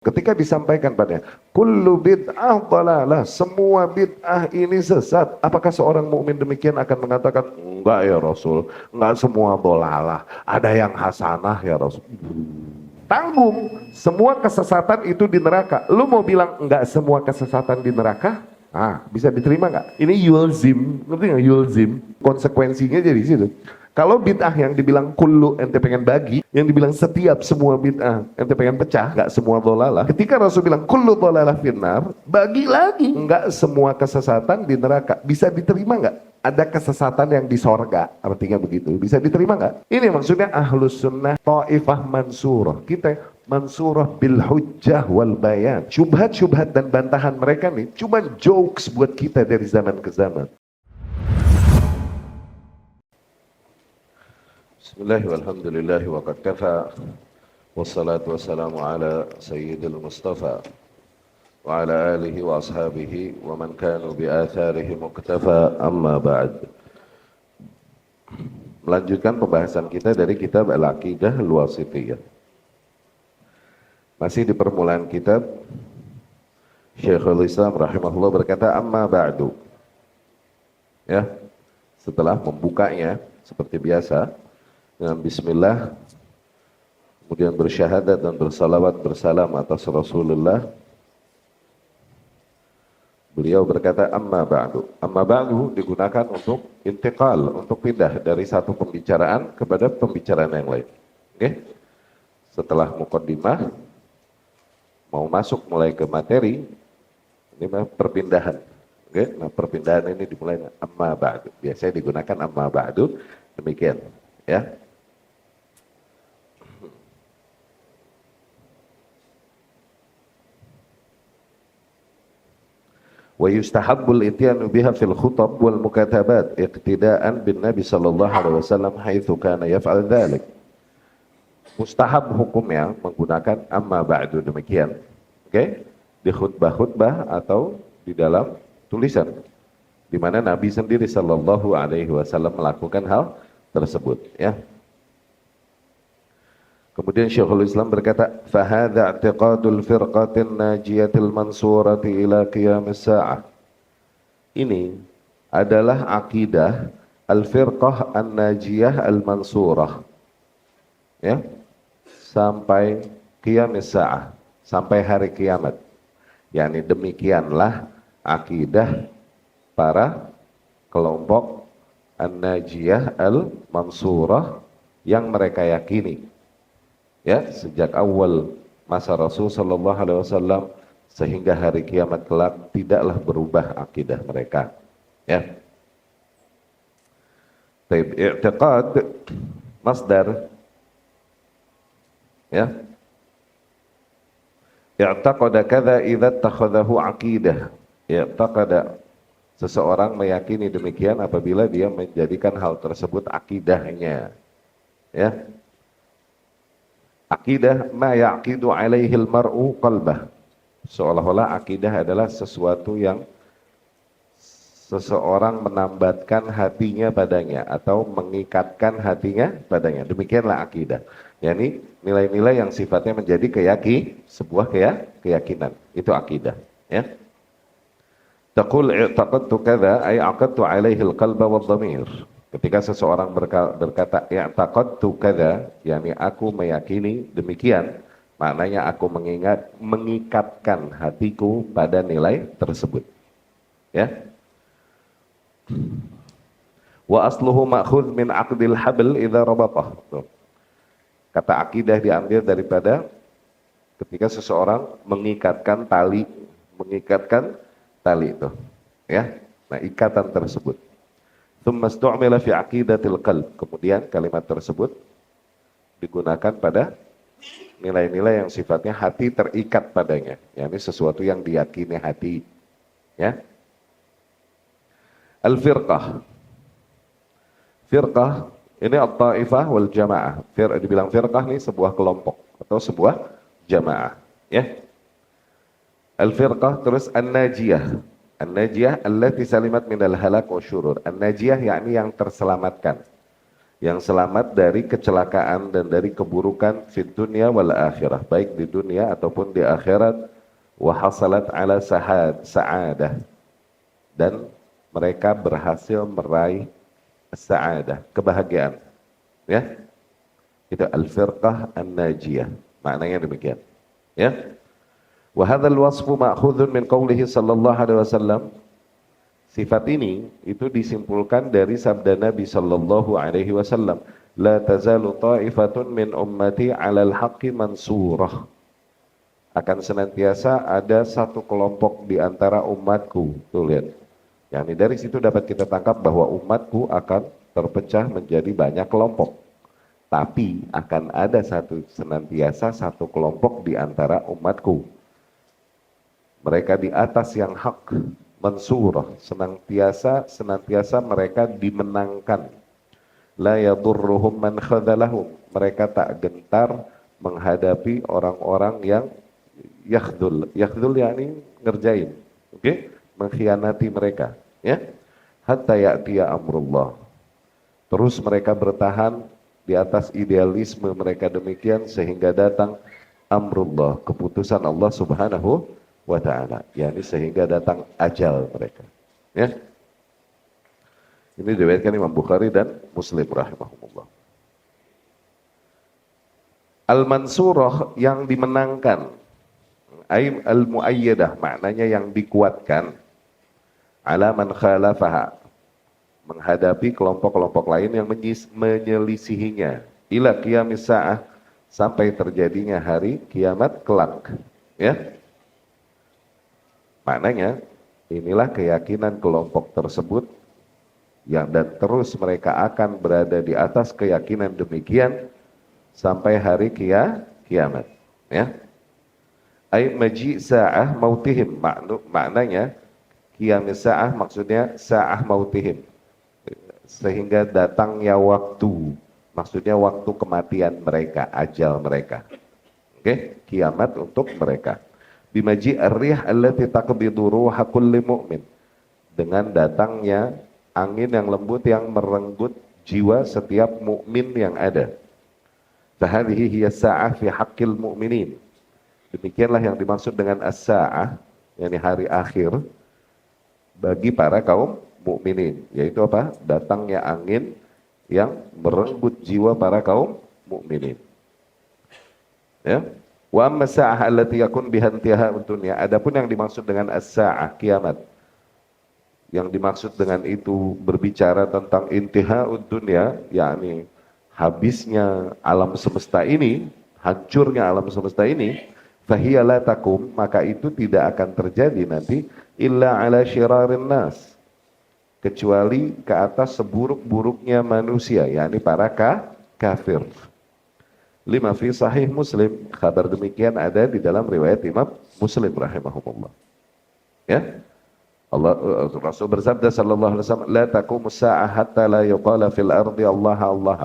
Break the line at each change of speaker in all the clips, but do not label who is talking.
Ketika disampaikan padanya, kullu bid'ah dalalah, semua bid'ah ini sesat. Apakah seorang mukmin demikian akan mengatakan, enggak ya Rasul, enggak semua dalalah, ada yang hasanah ya Rasul. Tanggung, semua kesesatan itu di neraka. Lu mau bilang enggak semua kesesatan di neraka? Ah, bisa diterima nggak? Ini yulzim, ngerti nggak yulzim? Konsekuensinya jadi situ. Kalau bid'ah yang dibilang kullu ente pengen bagi, yang dibilang setiap semua bid'ah ente pengen pecah, nggak semua dhalalah. Ketika Rasul bilang kullu dhalalah finnar, bagi lagi, nggak semua kesesatan di neraka. Bisa diterima nggak? Ada kesesatan yang di sorga, artinya begitu. Bisa diterima nggak? Ini maksudnya ahlus sunnah ta'ifah mansurah. Kita mansurah bil hujjah wal bayan. Syubhat-syubhat dan bantahan mereka nih cuma jokes buat kita dari zaman ke zaman. Bismillah walhamdulillah wa qad kafa wassalatu wassalamu ala sayyidil mustafa wa ala alihi wa ashabihi wa man kanu bi atharihi muqtafa amma ba'd. Melanjutkan pembahasan kita dari kitab Al-Aqidah Al-Wasithiyah. Masih di permulaan kitab, Syekhul Islam rahimahullah berkata amma ba'du. Ya, setelah membukanya seperti biasa dengan bismillah, kemudian bersyahadat dan bersalawat bersalam atas Rasulullah, beliau berkata amma ba'du. Amma ba'du digunakan untuk intiqal, untuk pindah dari satu pembicaraan kepada pembicaraan yang lain. Oke? Setelah muqaddimah, mau masuk mulai ke materi, ini perpindahan. Oke? Nah, perpindahan ini dimulai amma ba'du. Biasanya digunakan amma ba'du, demikian. Ya. Wa yustahabbul ityanu biha fil khutab wal mukatabat iqtidaan bin Nabi sallallahu alaihi wasallam haitsu kana yaf'al dzalik. Mustahab hukumnya menggunakan amma ba'du demikian. Oke? Di khutbah-khutbah atau di dalam tulisan di mana Nabi sendiri sallallahu alaihi wasallam melakukan hal tersebut, ya. Kemudian Syekhul Islam berkata, "Fahadha i'tiqadul firqatin najiyatil mansurati ila qiyamis sa'ah." Ini adalah akidah al-firqah an-najiyah al-mansurah. Ya. Sampai qiyamis sa'ah, sampai hari kiamat. Yani demikianlah akidah para kelompok an-najiyah al-mansurah yang mereka yakini. Ya, sejak awal masa Rasul sallallahu alaihi wasallam sehingga hari kiamat kelak tidaklah berubah akidah mereka. Ya. Taib i'tiqad masdar, ya. I'taqada kadza idza takhadahu aqidah. I'taqada, seseorang meyakini demikian apabila dia menjadikan hal tersebut akidahnya. Ya. Akidah ma yaqidu alaihil mar'u qalbah. Seolah-olah akidah adalah sesuatu yang seseorang menambatkan hatinya padanya atau mengikatkan hatinya padanya. Demikianlah akidah. Yani nilai-nilai yang sifatnya menjadi sebuah keyakinan. Itu akidah, ya. Taqul i'taqadtu kadza ay aqadtu alaihil qalba wad dhamir. Ketika seseorang berkata i'taqadtu kadza, yakni aku meyakini demikian, maknanya aku mengikatkan hatiku pada nilai tersebut. Ya. Wa asluhu ma'khudz min 'aqdil habl idza rabatah. Kata akidah diambil daripada ketika seseorang mengikatkan tali itu. Ya. Nah, ikatan tersebut. Tsumma istu'mila fi aqidatil qalb. Kemudian kalimat tersebut digunakan pada nilai-nilai yang sifatnya hati terikat padanya, yakni sesuatu yang diyakini hati, ya. Al-firqah. Firqah ini at-taifah wal jamaah. Dibilang firqah nih sebuah kelompok atau sebuah jamaah, ya. Al-firqah terus an-najiyah. An-najiyah allati salimat minal halak wa syurur. An-najiyah yakni yang terselamatkan. yang selamat dari kecelakaan dan dari keburukan fid dunya wal akhirah, baik di dunia ataupun di akhirat. Wa hasalat ala sa'adah, dan mereka berhasil meraih sa'adah, kebahagiaan. Ya, itu al-firqah an-najiyah, maknanya demikian. Ya, wa hadzal wasfu ma'khudun min qoulihi sallallahu alaihi wasallam. Sifat ini itu disimpulkan dari sabda Nabi sallallahu alaihi wasallam, la tazalu ta'ifatun min ummati 'alal haqqi mansurah. Akan senantiasa ada satu kelompok di antara umatku. Tuh lihat. Yani dari situ dapat kita tangkap bahwa umatku akan terpecah menjadi banyak kelompok. Tapi akan ada senantiasa satu kelompok di antara umatku. Mereka di atas yang hak, mansurah, senantiasa mereka dimenangkan. La yadurruhum man khadalahum, mereka tak gentar menghadapi orang-orang yang yakhdul yakni ngerjain, oke, mengkhianati mereka, ya. Hatta ya'tiya amrullah, terus mereka bertahan di atas idealisme mereka demikian sehingga datang amrullah, keputusan Allah Subhanahu wa ta'ala, yakni sehingga datang ajal mereka, ya. Ini diriwayatkan Imam Bukhari dan Muslim rahimahumullah. Al-mansurah, yang dimenangkan, ay al-muayyadah, maknanya yang dikuatkan, ala man khalafaha, menghadapi kelompok-kelompok lain yang menyelisihinya, ila qiyamis sa'ah, sampai terjadinya hari kiamat kelak, ya. Maknanya inilah keyakinan kelompok tersebut yang, dan terus mereka akan berada di atas keyakinan demikian sampai hari kiamat, ya. Ay maji sa'ah mautihim, maknanya qiyamis sa'ah maksudnya sa'ah mautihim, sehingga datangnya waktu, maksudnya waktu kematian mereka, ajal mereka, oke, kiamat untuk mereka. Bimaji ar-rih allati taqbidu ruha kulli mu'min, dengan datangnya angin yang lembut yang merenggut jiwa setiap mukmin yang ada. Fahadhihi hiya sa'ah fi haqqil mu'minin, demikianlah yang dimaksud dengan as-sa'ah, yakni hari akhir bagi para kaum mukminin, yaitu apa? Datangnya angin yang merenggut jiwa para kaum mukminin. Ya. Wa amma sa'ah allati yakun biha intiha'ud dunya, adapun yang dimaksud dengan as-sa'ah, kiamat, yang dimaksud dengan itu berbicara tentang intiha'ud dunya, yakni habisnya alam semesta ini, hancurnya alam semesta ini. Fahiya la takum, maka itu tidak akan terjadi nanti illa ala syirarin nas, kecuali ke atas seburuk-buruknya manusia, yakni para kafir. Lima fi sahih Muslim, kabar demikian ada di dalam riwayat Imam Muslim rahimahumullah. Ya. Allah, Rasul bersabda sallallahu alaihi wasallam, la taqumus sa'ah hatta la yuqala fil ardi Allah Allah.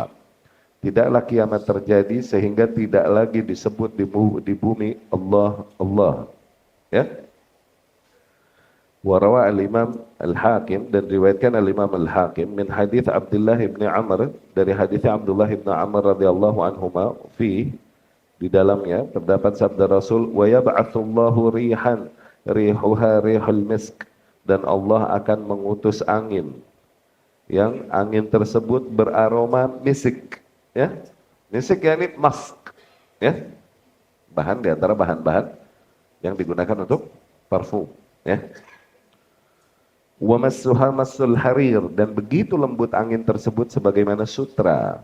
Tidaklah kiamat terjadi sehingga tidak lagi disebut di bumi Allah Allah, ya. Wa rawa al-Imam Al-Hakim, dan riwayatkan al-Imam Al-Hakim min hadits Abdullah bin Amr, dari hadits Abdullah bin Amr radhiyallahu anhuma, di dalamnya terdapat sabda Rasul, wa yab'atsullahu rihan rihuha rihul misk, dan Allah akan mengutus angin yang angin tersebut beraroma misik, ya. Misik yakni mask, ya. Bahan di antara bahan-bahan yang digunakan untuk parfum, ya. Wa massuha massul harir, dan begitu lembut angin tersebut sebagaimana sutra.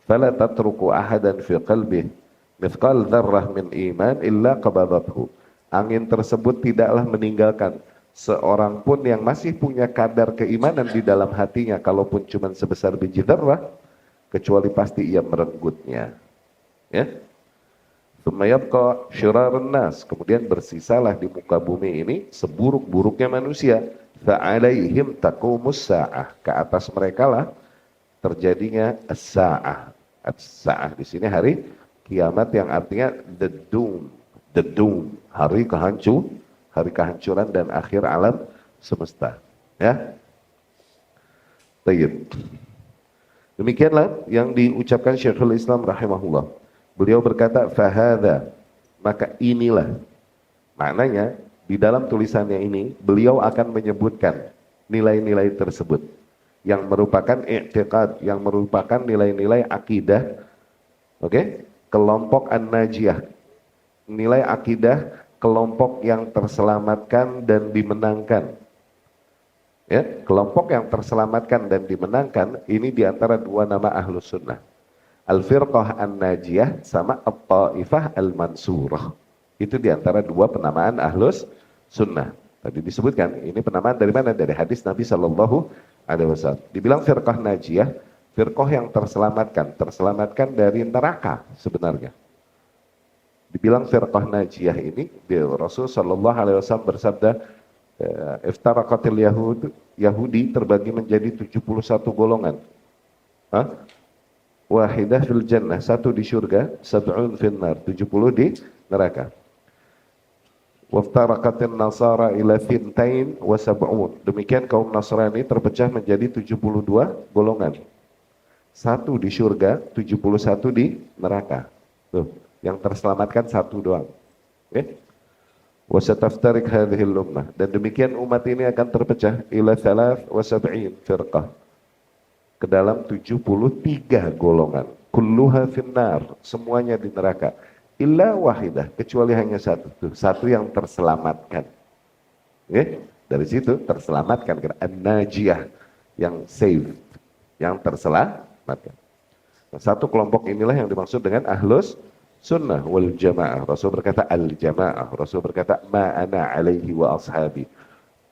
Fala tatruku ahadan fi qalbihi mithqal dzarrah min iman illa qabadathu. Angin tersebut tidaklah meninggalkan seorang pun yang masih punya kadar keimanan di dalam hatinya, kalaupun cuma sebesar biji dzarrah, kecuali pasti ia merenggutnya, ya. Tsumma yabqa syirarun nas, kemudian bersisalah di muka bumi ini seburuk-buruknya manusia. Fa'alaihim taqumus sa'ah, ke atas mereka lah terjadinya as-sa'ah. As-sa'ah di sini hari kiamat, yang artinya the doom, hari kehancuran dan akhir alam semesta, ya. Tayyib. Demikianlah yang diucapkan Syekhul Islam rahimahullah. Beliau berkata, fahadha, maka inilah. Maknanya, di dalam tulisannya ini, beliau akan menyebutkan nilai-nilai tersebut. Yang merupakan i'tiqad, yang merupakan nilai-nilai akidah, oke? Kelompok An-Najiyah. Nilai akidah kelompok yang terselamatkan dan dimenangkan. Ya, kelompok yang terselamatkan dan dimenangkan ini diantara dua nama Ahlus Sunnah. Al-Firqah An-Najiyah sama At-Ta'ifah Al-Mansurah. Itu diantara dua penamaan Ahlus Sunnah. Tadi disebutkan, ini penamaan dari mana? Dari hadis Nabi Shallallahu Alaihi Wasallam. Dibilang Firqah Najiyah, firqah yang terselamatkan dari neraka sebenarnya. Dibilang Firqah Najiyah ini, Rasul Shallallahu Alaihi Wasallam bersabda, iftaraqatil Yahudi terbagi menjadi 71 golongan. Wahidah fil jannah, satu di surga, sab'un fil nar, 70 di neraka. Waftaraqatin nasara ila thintain wa sab'un. Demikian kaum Nasrani terpecah menjadi 72 golongan. Satu di surga, 71 di neraka. Tuh, yang terselamatkan satu doang. Oke? Wasataftarik hadhil ummah, dan demikian umat ini akan terpecah ila thalath wa sab'in firqah, ke dalam 73 golongan. Kulluha finnar, semuanya di neraka. Illa wahidah, kecuali hanya satu. Tuh, satu yang terselamatkan. Oke? Dari situ terselamatkan, an-najiyah, yang save, yang terselamatkan. Nah, satu kelompok inilah yang dimaksud dengan Ahlus Sunnah wal Jamaah. Rasul berkata al-Jamaah. Rasul berkata ma'ana alaihi wa ashabi.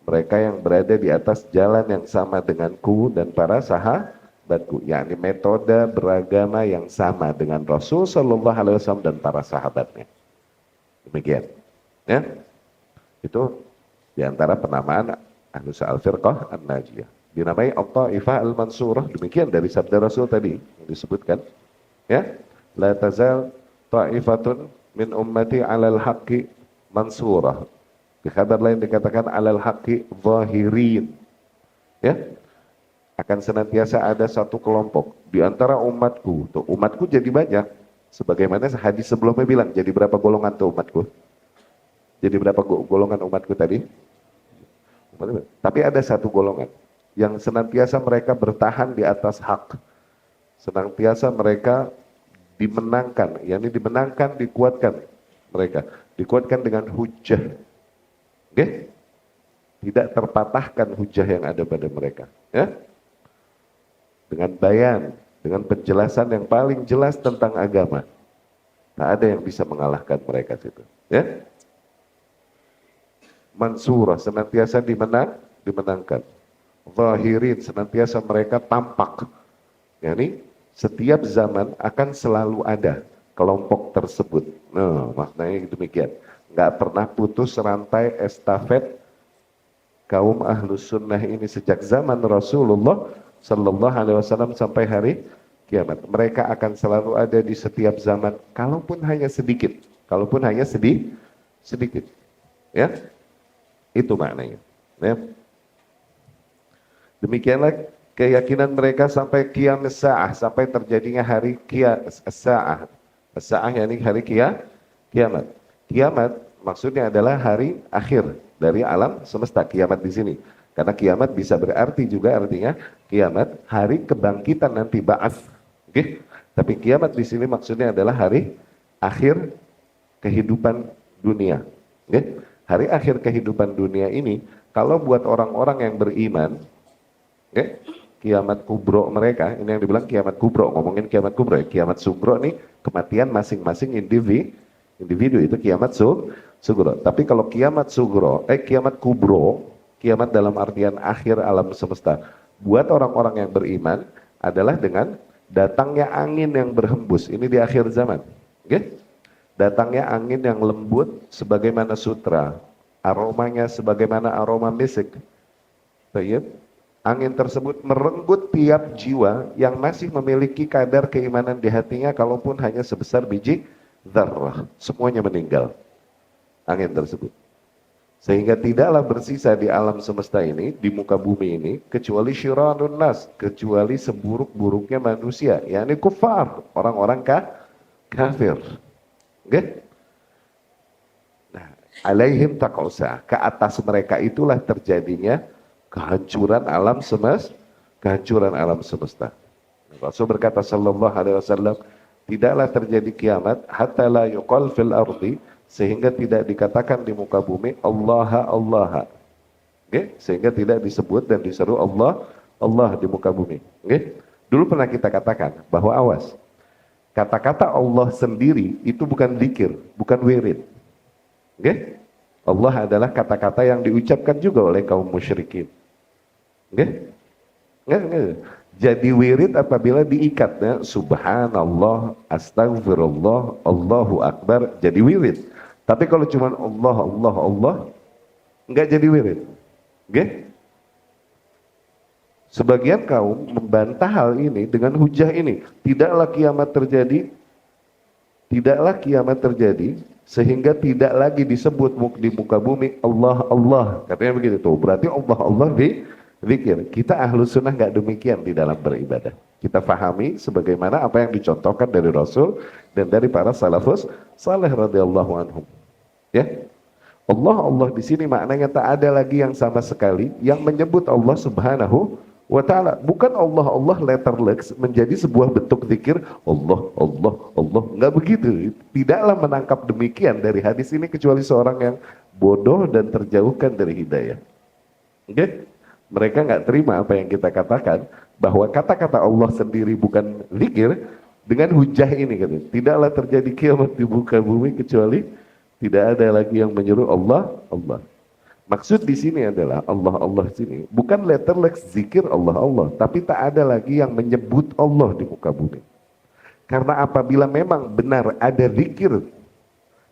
Mereka yang berada di atas jalan yang sama denganku dan para sahabatku. Yakni metode beragama yang sama dengan Rasul Sallallahu Alaihi Wasallam dan para sahabatnya. Demikian. Ya. Itu diantara penamaan Ahlus Al-Firqah An-Najiyah. Dinamai At-Ta'ifah Al-Mansurah. Demikian dari sabda Rasul tadi yang disebutkan. Ya. La tazal ta'ifatun min ummati alal haqqi mansurah. Di kabar lain dikatakan alal haqqi zahirin. Ya. Akan senantiasa ada satu kelompok di antara umatku. Tuh, umatku jadi banyak. Sebagaimana hadis sebelumnya bilang, jadi berapa golongan tuh umatku? Jadi berapa golongan umatku tadi? Tapi ada satu golongan yang senantiasa mereka bertahan di atas hak. Senantiasa mereka dimenangkan, yakni dimenangkan, dikuatkan mereka, dikuatkan dengan hujah, okay? Tidak terpatahkan hujah yang ada pada mereka, ya? Dengan bayan, dengan penjelasan yang paling jelas tentang agama, tak ada yang bisa mengalahkan mereka situ, ya? Mansurah, senantiasa dimenangkan. Zahirin, senantiasa mereka tampak, yakni setiap zaman akan selalu ada kelompok tersebut. Nah, maknanya demikian. Nggak pernah putus rantai estafet kaum Ahlus Sunnah ini sejak zaman Rasulullah Sallallahu Alaihi Wasallam sampai hari kiamat. Mereka akan selalu ada di setiap zaman, kalaupun hanya sedikit, sedikit. Ya, itu maknanya. Ya. Demikianlah keyakinan mereka sampai kiamat sa'ah, sampai terjadinya hari sa'ah. Sa'ah yakni hari kiamat. Kiamat maksudnya adalah hari akhir dari alam semesta, kiamat di sini. Karena kiamat bisa berarti juga artinya kiamat hari kebangkitan nanti, ba'ats. Oke? Tapi kiamat di sini maksudnya adalah hari akhir kehidupan dunia. Oke? Hari akhir kehidupan dunia ini kalau buat orang-orang yang beriman, oke? Kiamat kubro mereka, ini yang dibilang kiamat kubro, ngomongin kiamat kubro ya. Kiamat sugro nih kematian masing-masing individu itu kiamat sugro. Tapi kalau kiamat kiamat kubro, kiamat dalam artian akhir alam semesta, buat orang-orang yang beriman adalah dengan datangnya angin yang berhembus. Ini di akhir zaman, oke? Datangnya angin yang lembut sebagaimana sutra, aromanya sebagaimana aroma misik. Baik. Angin tersebut merenggut tiap jiwa yang masih memiliki kadar keimanan di hatinya, kalaupun hanya sebesar biji dzarrah. Semuanya meninggal. Angin tersebut. Sehingga tidaklah bersisa di alam semesta ini, di muka bumi ini, kecuali syirarun nas, kecuali seburuk-buruknya manusia, yakni kufar, orang-orang kafir. Oke? Nah, alaihim taqausa, ke atas mereka itulah terjadinya kehancuran alam semesta, kehancuran alam semesta. Rasul berkata sallallahu alaihi wasallam, tidaklah terjadi kiamat hatta la yuqal fil ardi, sehingga tidak dikatakan di muka bumi Allah Allah. Okay? Sehingga tidak disebut dan diseru Allah Allah di muka bumi. Okay? Dulu pernah kita katakan bahwa awas, kata-kata Allah sendiri itu bukan zikir, bukan wirid. Okay? Allah adalah kata-kata yang diucapkan juga oleh kaum musyrikin. Okay? Nggak. Jadi wirid apabila diikatnya subhanallah, astagfirullah, Allahu akbar, jadi wirid. Tapi kalau cuma Allah Allah Allah, nggak jadi wirid. Okay? Sebagian kaum membantah hal ini dengan hujah ini, tidaklah kiamat terjadi sehingga tidak lagi disebut di muka bumi Allah Allah, katanya begitu tuh. Berarti Allah Allah di zikir. Kita ahlu sunnah nggak demikian di dalam beribadah. Kita fahami sebagaimana apa yang dicontohkan dari Rasul dan dari para salafus saleh radhiyallahu anhum. Ya, Allah Allah di sini maknanya tak ada lagi yang sama sekali yang menyebut Allah Subhanahu wa ta'ala. Bukan Allah Allah letterless menjadi sebuah bentuk zikir Allah Allah Allah, nggak begitu. Tidaklah menangkap demikian dari hadis ini kecuali seorang yang bodoh dan terjauhkan dari hidayah. Oke? Mereka nggak terima apa yang kita katakan bahwa kata-kata Allah sendiri bukan zikir dengan hujah ini, katanya. Tidaklah terjadi kiamat di muka bumi kecuali tidak ada lagi yang menyeru Allah Allah. Maksud di sini adalah Allah Allah sini bukan letterless zikir Allah Allah, tapi tak ada lagi yang menyebut Allah di muka bumi. Karena apabila memang benar ada zikir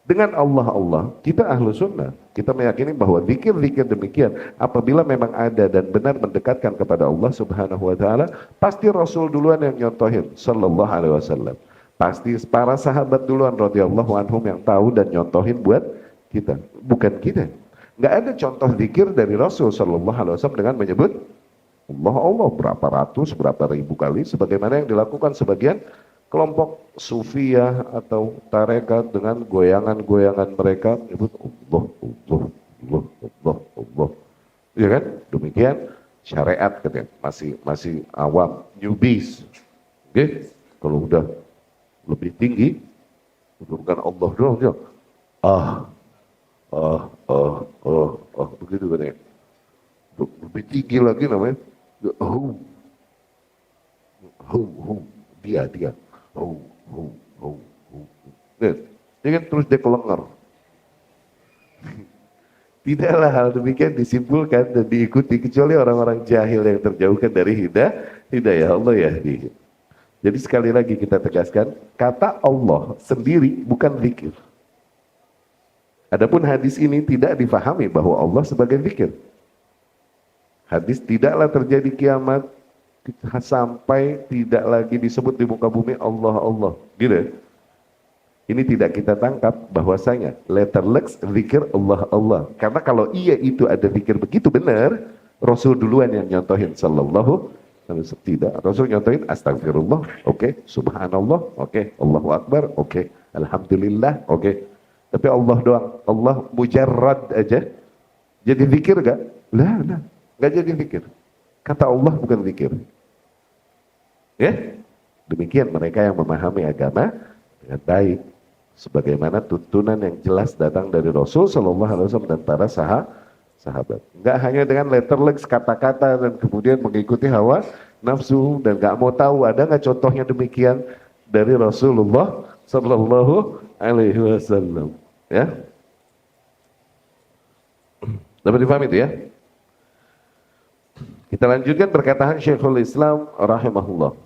dengan Allah Allah, kita ahlu sunnah, kita meyakini bahwa zikir-zikir demikian apabila memang ada dan benar mendekatkan kepada Allah Subhanahu wa ta'ala, pasti Rasul duluan yang nyontohin sallallahu alaihi wasallam. Pasti para sahabat duluan radhiyallahu anhum yang tahu dan nyontohin buat kita, bukan kita. Nggak ada contoh zikir dari Rasul sallallahu alaihi wasallam dengan menyebut Allah Allah berapa ratus, berapa ribu kali sebagaimana yang dilakukan sebagian kelompok sufiyah atau tarekat dengan goyangan-goyangan mereka menyebut Allah Allah Allah Allah Allah. Ya kan? Demikian syariat katanya masih awam, newbies. Oke? Kalau udah lebih tinggi bukan Allah doang dia. Begitu katanya. Lebih tinggi lagi namanya dia dia kan terus dia kelengar. Tidaklah hal demikian disimpulkan dan diikuti kecuali orang-orang jahil yang terjauhkan dari hidayah Allah ya. Jadi sekali lagi kita tegaskan, kata Allah sendiri bukan zikir. Adapun hadis ini tidak difahami bahwa Allah sebagai zikir. Hadis tidaklah terjadi kiamat sampai tidak lagi disebut di muka bumi Allah Allah, gitu. Ini tidak kita tangkap bahwasanya letterless zikir Allah Allah. Karena kalau iya itu ada zikir begitu benar, Rasul duluan yang nyontohin sallallahu alaihi wasallam. Tidak, Rasul nyontohin astagfirullah, oke, subhanallah, oke, Allahu akbar, oke, alhamdulillah, oke. Tapi Allah doang, Allah mujarrad aja. Jadi zikir gak? Lah, gak jadi zikir. Kata Allah bukan zikir. Ya, demikian mereka yang memahami agama dengan baik, sebagaimana tuntunan yang jelas datang dari Rasul Shallallahu Alaihi Wasallam dan para sahabat. Enggak hanya dengan letterless kata-kata dan kemudian mengikuti hawa nafsu dan nggak mau tahu ada nggak contohnya demikian dari Rasulullah Shallallahu Alaihi Wasallam. Ya, dapat difahami itu ya? Kita lanjutkan perkataan Syekhul Islam rahimahullah.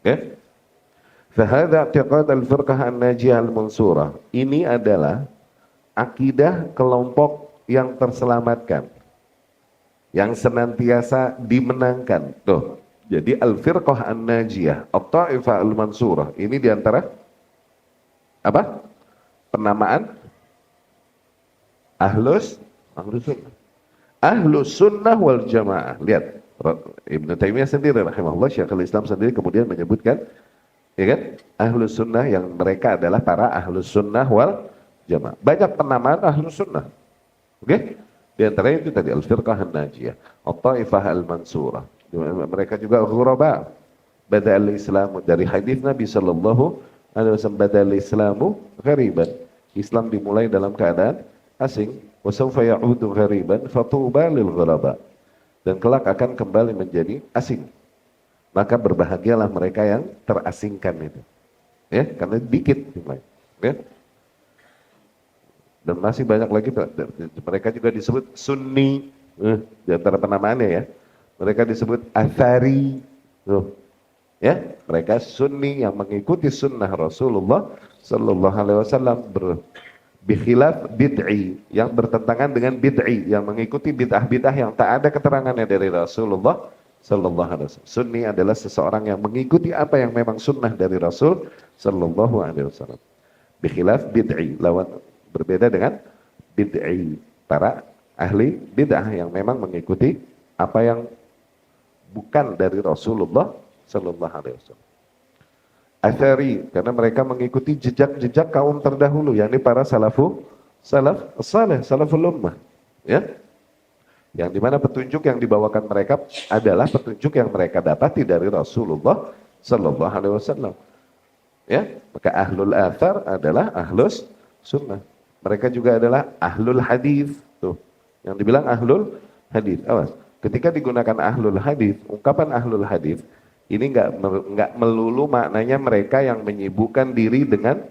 Oke? Fahadha i'tiqad al-firqah an-najiyah al-mansurah. Ini adalah akidah kelompok yang terselamatkan, yang senantiasa dimenangkan. Tuh. Jadi al-firqah an-najiyah, at-ta'ifah al-mansurah. Ini diantara apa? Penamaan Ahlus sunnah. Ahlus sunnah wal jamaah. Lihat, Ibnu Taimiyah sendiri rahimahullah, Syekhul Islam sendiri kemudian menyebutkan, ya kan? Ahlus sunnah yang mereka adalah para ahlus sunnah wal jamaah. Banyak penamaan ahlus sunnah. Oke? Di antara itu tadi al-firqah an-najiyah, at-taifah al-mansurah. Mereka juga ghuraba. Bada al-islamu, dari hadis Nabi sallallahu alaihi wasallam, bada al-islamu ghariban. Islam dimulai dalam keadaan asing. Wa sawfa ya'udu ghariban fatuba lil ghuraba. Dan kelak akan kembali menjadi asing. Maka berbahagialah mereka yang terasingkan itu. Ya, karena dikit jumlahnya. Ya. Dan masih banyak lagi, mereka juga disebut sunni, di antara penamaannya ya. Mereka disebut athari, ya, mereka sunni yang mengikuti sunnah Rasulullah sallallahu alaihi wasallam, bikhilaf bid'i yang bertentangan dengan bid'i, yang mengikuti bid'ah-bid'ah yang tak ada keterangannya dari Rasulullah sallallahu alaihi wasallam. Sunni adalah seseorang yang mengikuti apa yang memang sunnah dari Rasul sallallahu alaihi wasallam. Bikhilaf bid'i, lawan, berbeda dengan bid'i, para ahli bid'ah yang memang mengikuti apa yang bukan dari Rasulullah sallallahu alaihi wasallam. Athari, karena mereka mengikuti jejak-jejak kaum terdahulu, yakni para salaf saleh, salaful ummah, ya. Yang dimana petunjuk yang dibawakan mereka adalah petunjuk yang mereka dapati dari Rasulullah sallallahu alaihi wasallam. Ya, maka ahlul athar adalah ahlus sunnah. Mereka juga adalah ahlul hadis. Tuh, yang dibilang ahlul hadis. Awas, ketika digunakan ahlul hadis, ungkapan ahlul hadis ini enggak melulu maknanya mereka yang menyibukkan diri dengan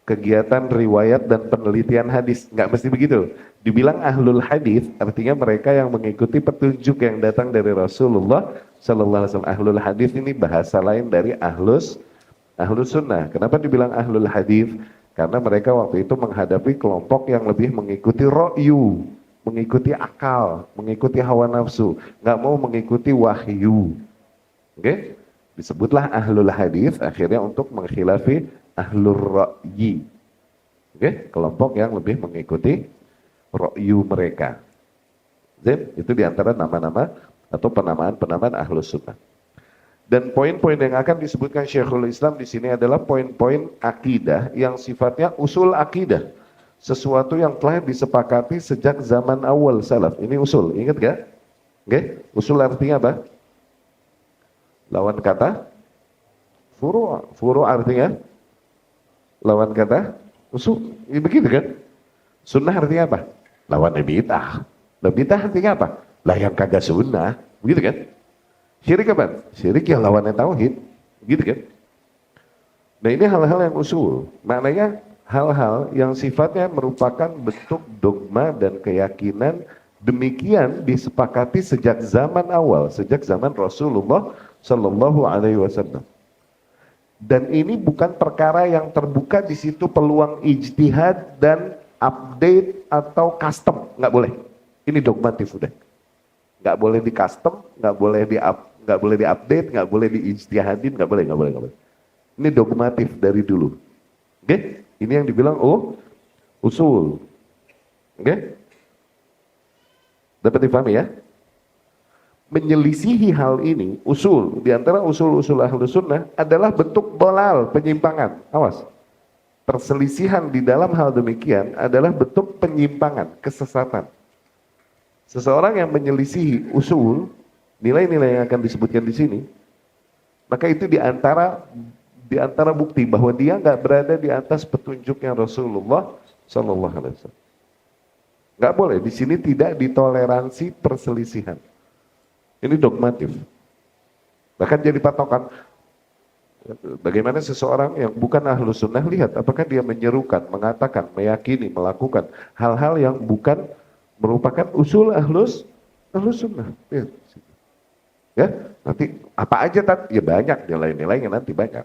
kegiatan riwayat dan penelitian hadis. Enggak mesti begitu. Dibilang ahlul hadis artinya mereka yang mengikuti petunjuk yang datang dari Rasulullah sallallahu alaihi wasallam. Ahlul hadis ini bahasa lain dari ahlus sunnah. Kenapa dibilang ahlul hadis? Karena mereka waktu itu menghadapi kelompok yang lebih mengikuti ra'yu, mengikuti akal, mengikuti hawa nafsu, nggak mau mengikuti wahyu. Oke? Disebutlah ahlul hadis akhirnya untuk mengkhilafi ahlur ra'yi. Oke? Kelompok yang lebih mengikuti ra'yu mereka. Then, itu diantara nama-nama atau penamaan-penamaan ahlus sunnah. Dan poin-poin yang akan disebutkan Syekhul Islam di sini adalah poin-poin akidah yang sifatnya usul akidah. Sesuatu yang telah disepakati sejak zaman awal salaf. Ini usul, ingat gak? Oke? Usul artinya apa? Lawan kata furu'. Furu' artinya lawan kata usul. Ini begitu kan? Sunnah artinya apa? Lawan bid'ah. Nah, bid'ah artinya apa? Lah yang kagak sunnah. Begitu kan? Syirik apa? Syirik yang lawannya tauhid. Gitu kan? Nah, ini hal-hal yang usul. Maknanya hal-hal yang sifatnya merupakan bentuk dogma dan keyakinan demikian disepakati sejak zaman awal, sejak zaman Rasulullah sallallahu alaihi wasallam. Dan ini bukan perkara yang terbuka di situ peluang ijtihad dan update atau custom, nggak boleh. Ini dogmatif udah. Nggak boleh di custom, nggak boleh di update, nggak boleh di ijtihadin, nggak boleh. Ini dogmatif dari dulu. Oke? Ini yang dibilang usul. Oke? Dapat dipahami ya? Menyelisihi hal ini, usul, di antara usul-usul ahlus sunnah adalah bentuk dolal, penyimpangan. Awas. Perselisihan di dalam hal demikian adalah bentuk penyimpangan, kesesatan. Seseorang yang menyelisihi usul, nilai-nilai yang akan disebutkan di sini, maka itu di antara bukti bahwa dia nggak berada di atas petunjuknya Rasulullah sallallahu alaihi wasallam. Nggak boleh, di sini tidak ditoleransi perselisihan. Ini dogmatif. Bahkan jadi patokan. Bagaimana seseorang yang bukan ahlus sunnah, lihat apakah dia menyerukan, mengatakan, meyakini, melakukan hal-hal yang bukan merupakan usul ahlus sunnah. Ya, nanti apa aja ya banyak nilai-nilainya, nanti banyak.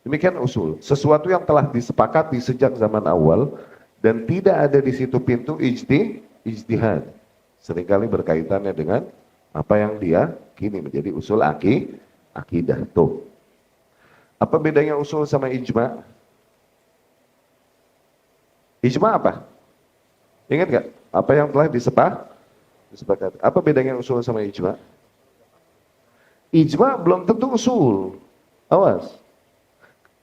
Demikian usul, sesuatu yang telah disepakati sejak zaman awal dan tidak ada di situ pintu ijtihad. Seringkali berkaitannya dengan apa yang dia kini menjadi usul akidah. Tuh. Apa bedanya usul sama ijma? Ijma apa? Ingat nggak? Apa yang telah disepakati? Apa bedanya usul sama ijma? Ijma belum tentu usul. Awas.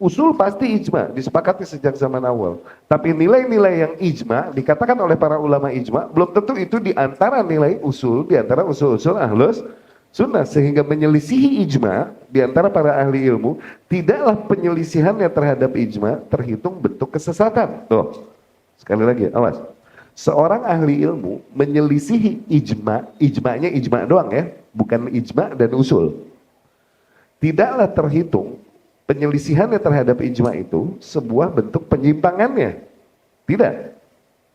Usul pasti ijma, disepakati sejak zaman awal. Tapi nilai-nilai yang ijma, dikatakan oleh para ulama ijma, belum tentu itu diantara nilai usul, diantara usul-usul ahlus sunnah. Sehingga menyelisihi ijma, diantara para ahli ilmu, tidaklah penyelisihannya terhadap ijma terhitung bentuk kesesatan. Tuh, sekali lagi, awas. Seorang ahli ilmu menyelisihi ijma, ijmanya ijma doang ya, bukan ijma dan usul. Tidaklah terhitung penyelisihannya terhadap ijma itu sebuah bentuk penyimpangannya. Tidak.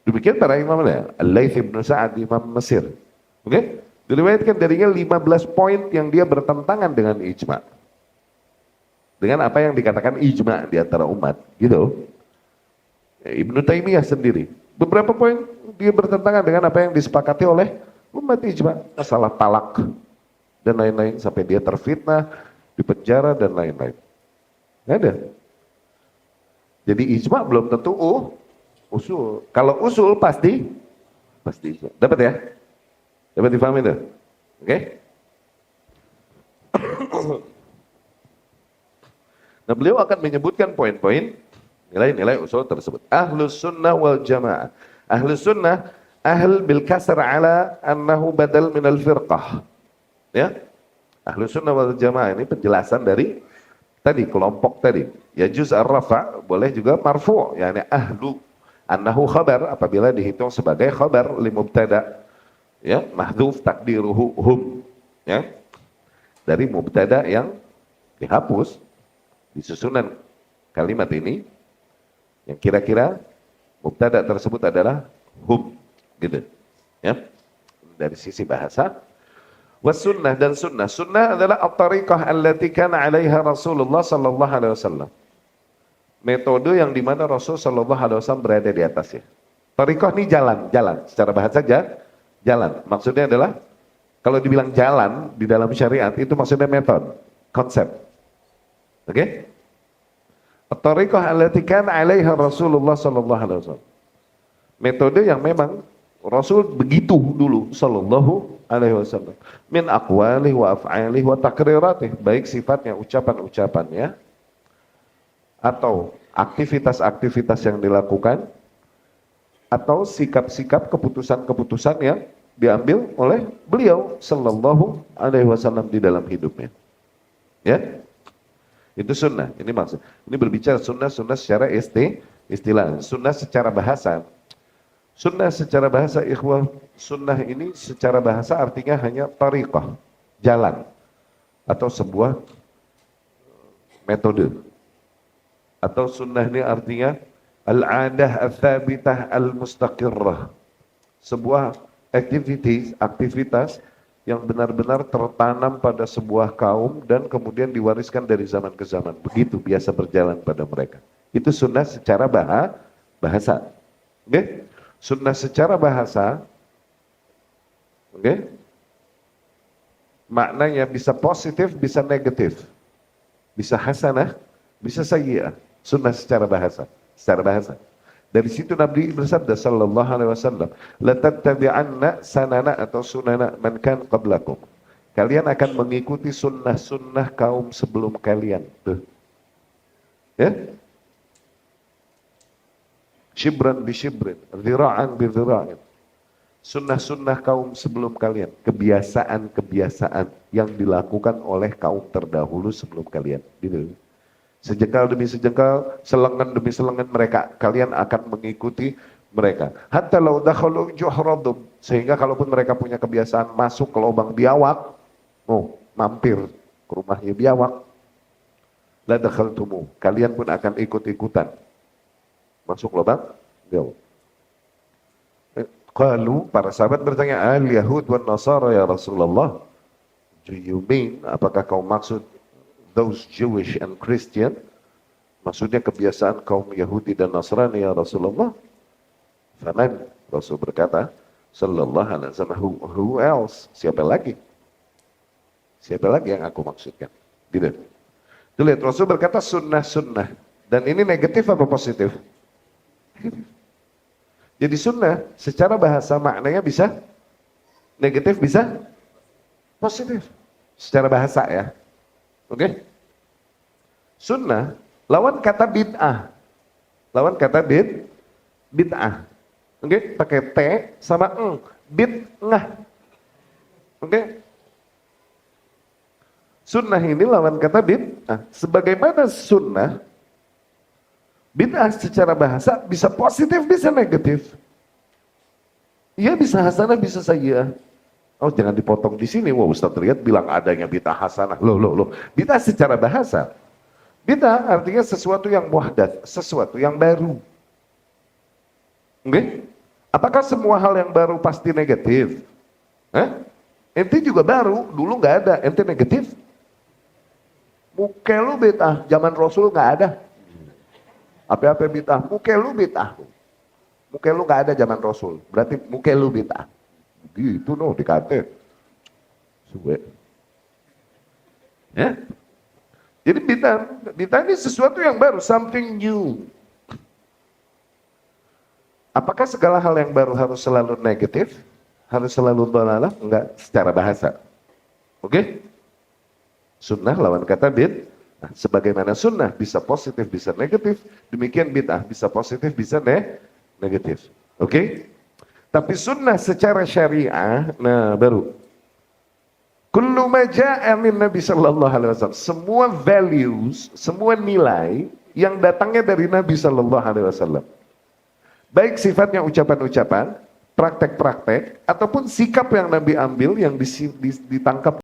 Demikian para imamnya. Al-Laits bin Sa'ad, imam Mesir. Oke? Diriwayatkan darinya 15 poin yang dia bertentangan dengan ijma. Dengan apa yang dikatakan ijma di antara umat. Gitu. Ibnu Taimiyah sendiri. Beberapa poin dia bertentangan dengan apa yang disepakati oleh umat ijma. Masalah talak dan lain-lain. Sampai dia terfitnah, dipenjara dan lain-lain. Nggak ada. Jadi ijma belum tentu usul. Kalau usul pasti ijma. Dapat ya? Dapat difahami tuh? Oke? Nah, beliau akan menyebutkan poin-poin nilai-nilai usul tersebut. Ahlus sunnah wal jamaah. Ahlus sunnah ahl bil kasr ala annahu badal minal firqah. Ya? Ahlus sunnah wal jamaah ini penjelasan dari tadi kelompok tadi. Ya juz ar-rafa boleh juga marfu, yakni ahlu annahu khabar apabila dihitung sebagai khabar li mubtada. Ya, mahdhuf takdiruhu hum. Ya. Dari mubtada yang dihapus di susunan kalimat ini yang kira-kira mubtada tersebut adalah hum gitu. Ya. Dari sisi bahasa sunnah dan sunnah. Sunnah adalah at-tariqah allati kana 'alaiha Rasulullah sallallahu alaihi wasallam. Metode yang dimana Rasul sallallahu alaihi wasallam berada di atasnya. Tariqah ini jalan. Secara bahasa jalan. Maksudnya adalah kalau dibilang jalan di dalam syariat itu maksudnya metode, konsep. Oke? Okay? At-tariqah allati kana 'alaiha Rasulullah sallallahu alaihi wasallam. Metode yang memang Rasul begitu dulu sallallahu alaihi wasallam. Min aqwalih wa af'alih wa takriratih, baik sifatnya, ucapan-ucapannya atau aktivitas-aktivitas yang dilakukan atau sikap-sikap, keputusan-keputusan yang diambil oleh beliau sallallahu alaihi wasallam di dalam hidupnya. Ya? Itu sunnah. Ini maksud. Ini berbicara sunnah secara istilah. Sunnah secara bahasa. Sunnah secara bahasa ikhwah, sunnah ini secara bahasa artinya hanya tariqah, jalan atau sebuah metode. Atau sunnah ini artinya al-adah al-thabitah al-mustaqirrah. Sebuah aktivitas yang benar-benar tertanam pada sebuah kaum dan kemudian diwariskan dari zaman ke zaman. Begitu biasa berjalan pada mereka. Itu sunnah secara bahasa. Oke? Okay? Sunnah secara bahasa, okay? Maknanya bisa positif, bisa negatif, bisa hasanah, bisa sayyi'ah. Sunnah secara bahasa, Dari situ Nabi bersabda sallallahu alaihi wasallam, la tattabi'anna sanana atau sunana man kan qablakum. Kalian akan mengikuti sunnah-sunnah kaum sebelum kalian. Tuh. Ya? Shibran bi shibrin, dhira'an bi dhira'in. Sunnah-sunnah kaum sebelum kalian, kebiasaan-kebiasaan yang dilakukan oleh kaum terdahulu sebelum kalian. Gitu. Sejengkal demi sejengkal, selengan demi selengan mereka, kalian akan mengikuti mereka. Hatta law dakhalu juhradum, sehingga kalaupun mereka punya kebiasaan masuk ke lubang biawak, mampir ke rumahnya biawak, la dakhaltumu, kalian pun akan ikut-ikutan masuk lubang biawak. Qalu, para sahabat bertanya, al-Yahud wan Nasara ya Rasulullah. Do you mean, apakah kau maksud those Jewish and Christian? Maksudnya kebiasaan kaum Yahudi dan Nasrani ya Rasulullah. Faman, Rasul berkata, sallallahu alaihi wasallam, who else? Siapa lagi? Siapa lagi yang aku maksudkan? Tidak. Tuh lihat, Rasul berkata sunnah-sunnah. Dan ini negatif apa positif? Jadi sunnah secara bahasa maknanya bisa negatif, bisa positif. Secara bahasa ya. Oke? Sunnah lawan kata bid'ah. Lawan kata bid'ah. Oke? Pakai T sama eng. Bid'ah. Oke? Sunnah ini lawan kata bid'ah. Sebagaimana sunnah, bid'ah secara bahasa bisa positif, bisa negatif. Iya bisa hasanah, bisa sayyi'ah. Oh jangan dipotong di sini. Wah Ustaz Riyad bilang adanya bid'ah hasanah. Loh. Bid'ah secara bahasa. Bid'ah artinya sesuatu yang muhdath, sesuatu yang baru. Oke? Apakah semua hal yang baru pasti negatif? Ente juga baru, dulu nggak ada, ente negatif. Mukelu bid'ah, zaman Rasul nggak ada. Apa-apa bid'ah, mukelu bid'ah. Mukelu nggak ada zaman Rasul, berarti mukelu bid'ah. Gitu dikata. Suwe. Ya? Jadi bid'ah ini sesuatu yang baru, something new. Apakah segala hal yang baru harus selalu negatif? Harus selalu dhalalah? Enggak, secara bahasa. Oke? Sunnah lawan kata bid'ah. Sebagaimana sunnah bisa positif, bisa negatif, demikian bid'ah bisa positif, bisa negatif. Oke? Tapi sunnah secara syariah, nah baru. Kullu ma ja'a min Nabi sallallahu alaihi wasallam. Semua values, semua nilai yang datangnya dari Nabi sallallahu alaihi wasallam. Baik sifatnya ucapan-ucapan, praktek-praktek, ataupun sikap yang Nabi ambil yang ditangkap